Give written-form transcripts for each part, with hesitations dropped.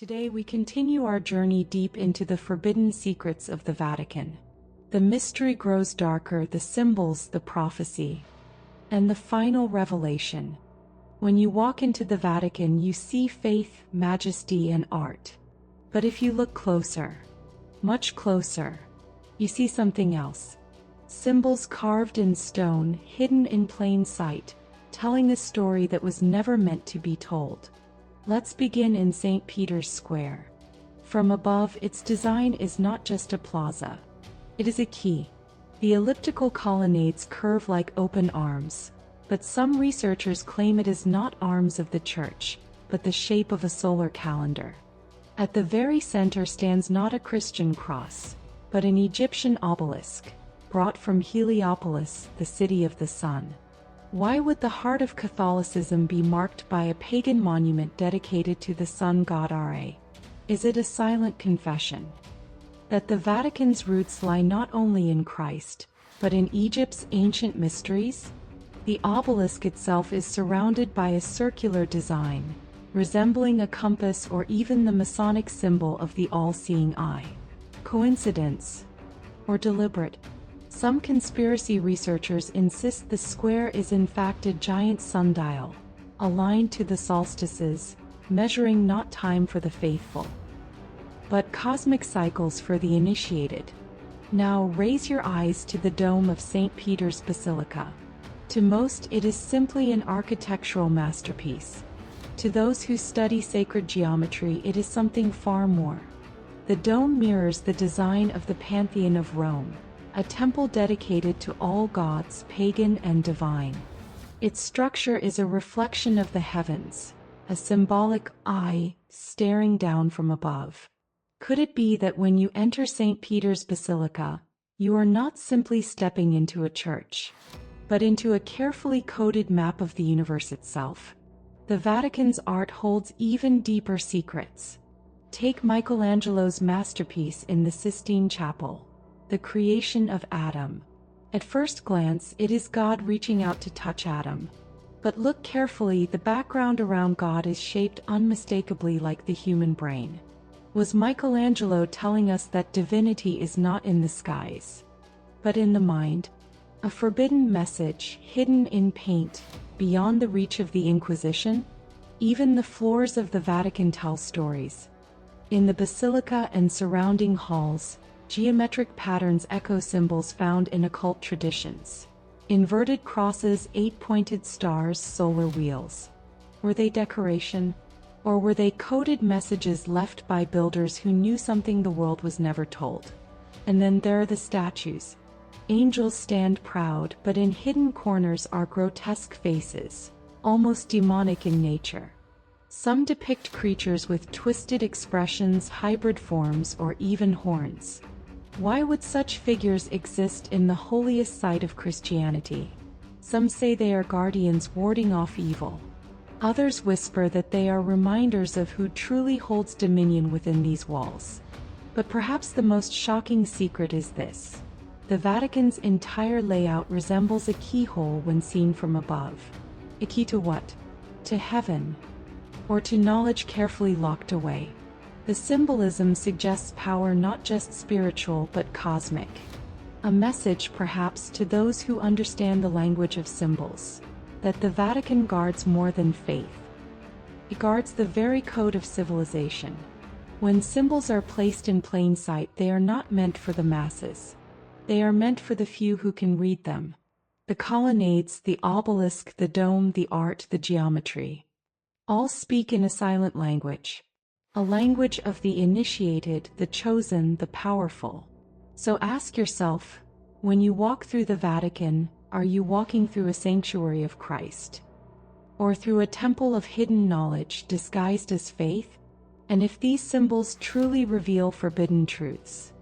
Today we continue our journey deep into the forbidden secrets of the Vatican. The mystery grows darker, the symbols, the prophecy, and the final revelation. When you walk into the Vatican, you see faith, majesty, and art. But if you look closer, much closer, you see something else. Symbols carved in stone, hidden in plain sight, telling a story that was never meant to be told. Let's begin in St. Peter's Square. From above, its design is not just a plaza. It is a key. The elliptical colonnades curve like open arms, but some researchers claim it is not arms of the church, but the shape of a solar calendar. At the very center stands not a Christian cross, but an Egyptian obelisk, brought from Heliopolis, the city of the sun. Why would the heart of Catholicism be marked by a pagan monument dedicated to the sun god Ra? Is it a silent confession that the Vatican's roots lie not only in Christ, but in Egypt's ancient mysteries? The obelisk itself is surrounded by a circular design, resembling a compass or even the Masonic symbol of the all-seeing eye. Coincidence? Or deliberate? Some conspiracy researchers insist the square is in fact a giant sundial, aligned to the solstices, measuring not time for the faithful, but cosmic cycles for the initiated. Now raise your eyes to the dome of St. Peter's Basilica. To most, it is simply an architectural masterpiece. To those who study sacred geometry, it is something far more. The dome mirrors the design of the Pantheon of Rome, a temple dedicated to all gods, pagan and divine. Its structure is a reflection of the heavens, a symbolic eye staring down from above. Could it be that when you enter St. Peter's Basilica, you are not simply stepping into a church, but into a carefully coded map of the universe itself? The Vatican's art holds even deeper secrets. Take Michelangelo's masterpiece in the Sistine Chapel, the creation of Adam. At first glance, it is God reaching out to touch Adam. But look carefully, the background around God is shaped unmistakably like the human brain. Was Michelangelo telling us that divinity is not in the skies, but in the mind? A forbidden message, hidden in paint, beyond the reach of the Inquisition? Even the floors of the Vatican tell stories. In the basilica and surrounding halls, geometric patterns echo symbols found in occult traditions. Inverted crosses, 8-pointed stars, solar wheels. Were they decoration? Or were they coded messages left by builders who knew something the world was never told? And then there are the statues. Angels stand proud, but in hidden corners are grotesque faces, almost demonic in nature. Some depict creatures with twisted expressions, hybrid forms, or even horns. Why would such figures exist in the holiest site of Christianity? Some say they are guardians warding off evil. Others whisper that they are reminders of who truly holds dominion within these walls. But perhaps the most shocking secret is this. The Vatican's entire layout resembles a keyhole when seen from above. A key to what? To heaven? Or to knowledge carefully locked away? The symbolism suggests power not just spiritual but cosmic. A message perhaps to those who understand the language of symbols, that the Vatican guards more than faith. It guards the very code of civilization. When symbols are placed in plain sight, they are not meant for the masses. They are meant for the few who can read them. The colonnades, the obelisk, the dome, the art, the geometry, all speak in a silent language. A language of the initiated, the chosen, the powerful. So ask yourself, when you walk through the Vatican, are you walking through a sanctuary of Christ? Or through a temple of hidden knowledge disguised as faith? And if these symbols truly reveal forbidden truths,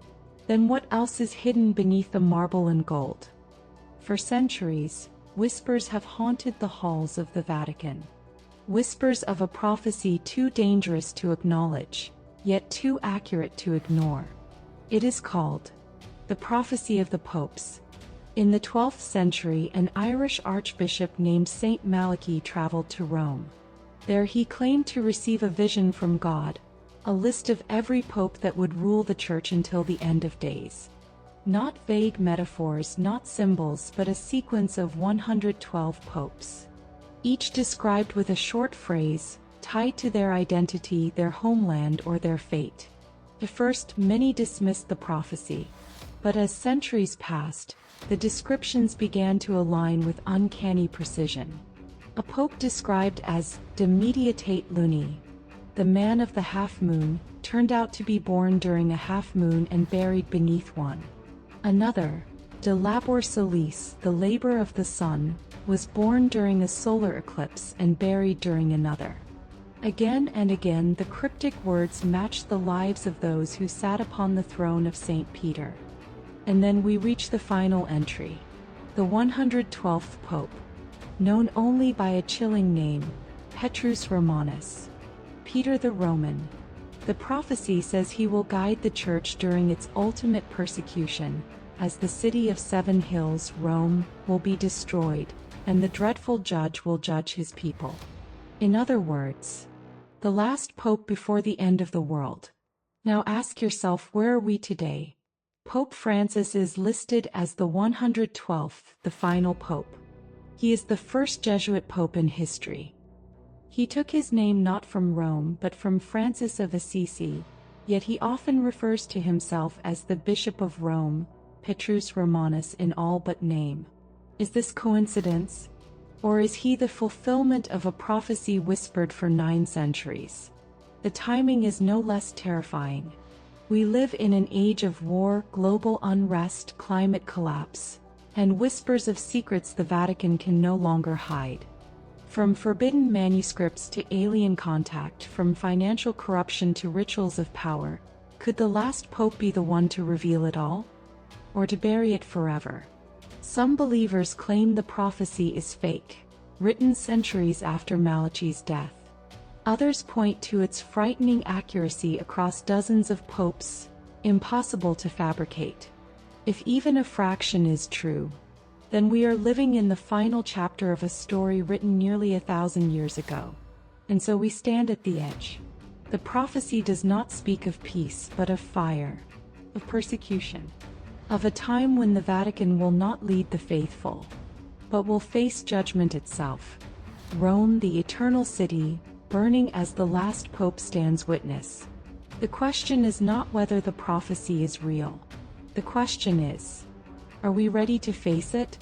then what else is hidden beneath the marble and gold? For centuries, whispers have haunted the halls of the Vatican. Whispers of a prophecy too dangerous to acknowledge, yet too accurate to ignore. It is called the prophecy of the popes. In the 12th century, an Irish archbishop named Saint Malachy traveled to Rome. There he claimed to receive a vision from God, a list of every pope that would rule the Church until the end of days. Not vague metaphors, not symbols, but a sequence of 112 popes. Each described with a short phrase, tied to their identity, their homeland, or their fate. At first, many dismissed the prophecy. But as centuries passed, the descriptions began to align with uncanny precision. A pope described as de Mediatate Luni, the man of the half-moon, turned out to be born during a half-moon and buried beneath one. Another, de Labor Solis, the labor of the sun, was born during a solar eclipse and buried during another. Again and again the cryptic words matched the lives of those who sat upon the throne of St. Peter. And then we reach the final entry, the 112th Pope, known only by a chilling name, Petrus Romanus, Peter the Roman. The prophecy says he will guide the Church during its ultimate persecution, as the city of 7 hills, Rome, will be destroyed, and the dreadful judge will judge his people. In other words, the last pope before the end of the world. Now ask yourself, where are we today? Pope Francis is listed as the 112th, the final pope. He is the first Jesuit pope in history. He took his name not from Rome but from Francis of Assisi, yet he often refers to himself as the Bishop of Rome, Petrus Romanus in all but name. Is this coincidence? Or is he the fulfillment of a prophecy whispered for 9 centuries? The timing is no less terrifying. We live in an age of war, global unrest, climate collapse, and whispers of secrets the Vatican can no longer hide. From forbidden manuscripts to alien contact, from financial corruption to rituals of power, could the last pope be the one to reveal it all? Or to bury it forever? Some believers claim the prophecy is fake, written centuries after Malachi's death. Others point to its frightening accuracy across dozens of popes, impossible to fabricate. If even a fraction is true, then we are living in the final chapter of a story written nearly 1,000 years ago. And so we stand at the edge. The prophecy does not speak of peace but of fire, of persecution, of a time when the Vatican will not lead the faithful, but will face judgment itself. Rome, the eternal city, burning as the last pope stands witness. The question is not whether the prophecy is real. The question is, are we ready to face it?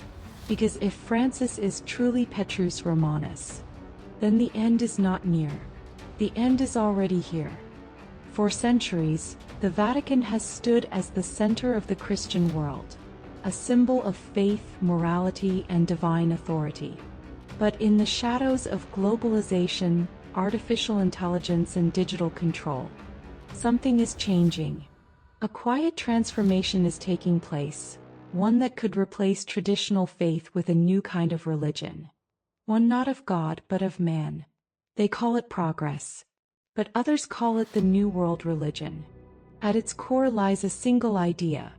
Because if Francis is truly Petrus Romanus, then the end is not near. The end is already here. For centuries, the Vatican has stood as the center of the Christian world, a symbol of faith, morality, and divine authority. But in the shadows of globalization, artificial intelligence, and digital control, something is changing. A quiet transformation is taking place, one that could replace traditional faith with a new kind of religion. One not of God but of man. They call it progress, but others call it the New World religion. At its core lies a single idea: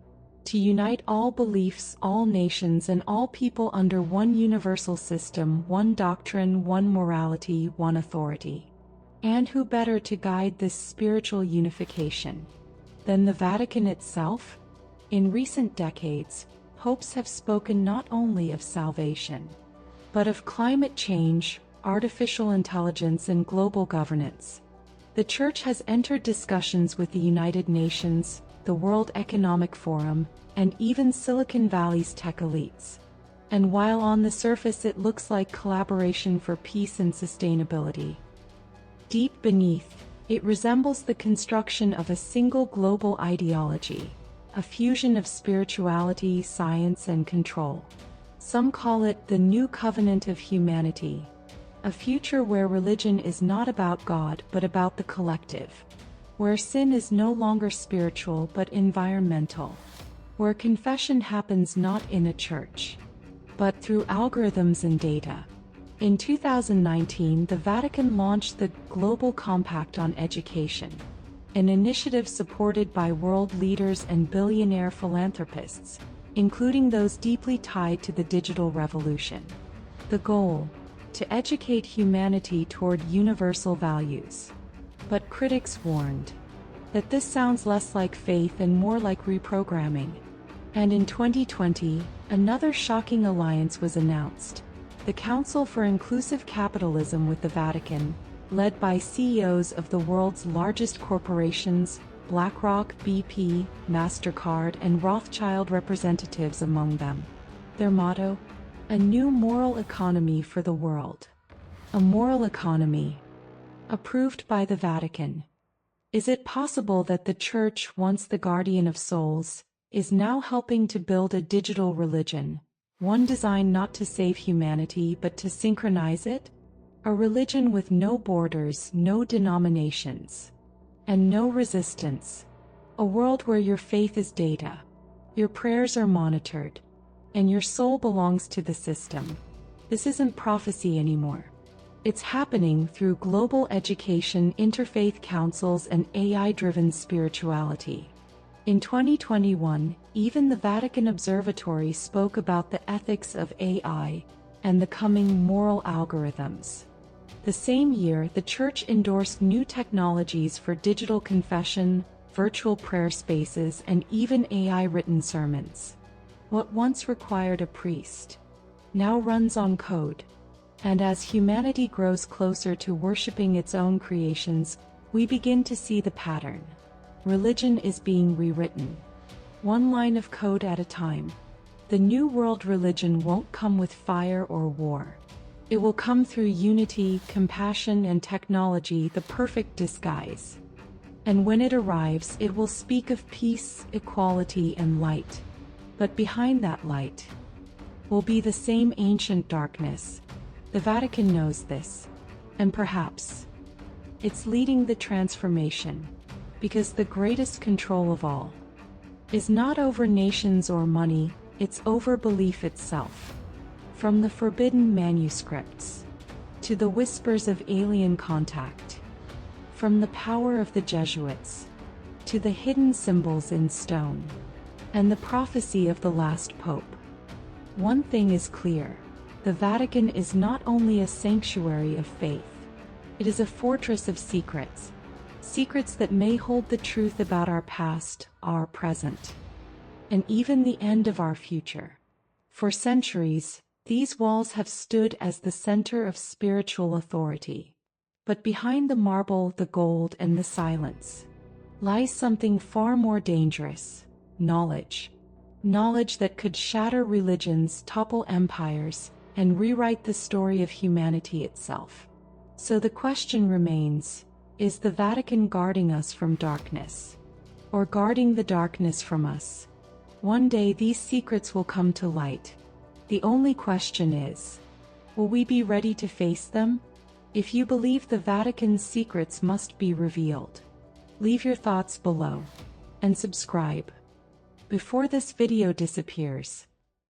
to unite all beliefs, all nations, and all people under one universal system, one doctrine, one morality, one authority. And who better to guide this spiritual unification than the Vatican itself? In recent decades, popes have spoken not only of salvation, but of climate change, artificial intelligence, and global governance. The Church has entered discussions with the United Nations, the World Economic Forum, and even Silicon Valley's tech elites. And while on the surface it looks like collaboration for peace and sustainability, deep beneath, it resembles the construction of a single global ideology, a fusion of spirituality, science, and control. Some call it the New Covenant of Humanity, a future where religion is not about God but about the collective, where sin is no longer spiritual but environmental, where confession happens not in a church, but through algorithms and data. In 2019, the Vatican launched the Global Compact on Education, an initiative supported by world leaders and billionaire philanthropists, including those deeply tied to the digital revolution. The goal: to educate humanity toward universal values. But critics warned that this sounds less like faith and more like reprogramming. And in 2020, another shocking alliance was announced: the Council for Inclusive Capitalism with the Vatican, led by CEOs of the world's largest corporations, BlackRock, BP, MasterCard, and Rothschild, representatives among them. Their motto: a new moral economy for the world. A moral economy, approved by the Vatican. Is it possible that the Church, once the guardian of souls, is now helping to build a digital religion, one designed not to save humanity but to synchronize it? A religion with no borders, no denominations, and no resistance. A world where your faith is data, your prayers are monitored, and your soul belongs to the system. This isn't prophecy anymore. It's happening through global education, interfaith councils, and AI-driven spirituality. In 2021, even the Vatican Observatory spoke about the ethics of AI and the coming moral algorithms. The same year, the Church endorsed new technologies for digital confession, virtual prayer spaces, and even AI-written sermons. What once required a priest now runs on code. And as humanity grows closer to worshiping its own creations, we begin to see the pattern. Religion is being rewritten, one line of code at a time. The New World religion won't come with fire or war. It will come through unity, compassion, and technology, the perfect disguise. And when it arrives, it will speak of peace, equality, and light. But behind that light will be the same ancient darkness. The Vatican knows this, and perhaps it's leading the transformation, because the greatest control of all is not over nations or money, it's over belief itself. From the forbidden manuscripts to the whispers of alien contact, from the power of the Jesuits to the hidden symbols in stone and the prophecy of the last pope, one thing is clear: the Vatican is not only a sanctuary of faith, it is a fortress of secrets. Secrets that may hold the truth about our past, our present, and even the end of our future. For centuries, these walls have stood as the center of spiritual authority. But behind the marble, the gold, and the silence lies something far more dangerous: knowledge. Knowledge that could shatter religions, topple empires, and rewrite the story of humanity itself. So the question remains: is the Vatican guarding us from darkness, or guarding the darkness from us? One day these secrets will come to light. The only question is, will we be ready to face them? If you believe the Vatican's secrets must be revealed, leave your thoughts below and subscribe before this video disappears.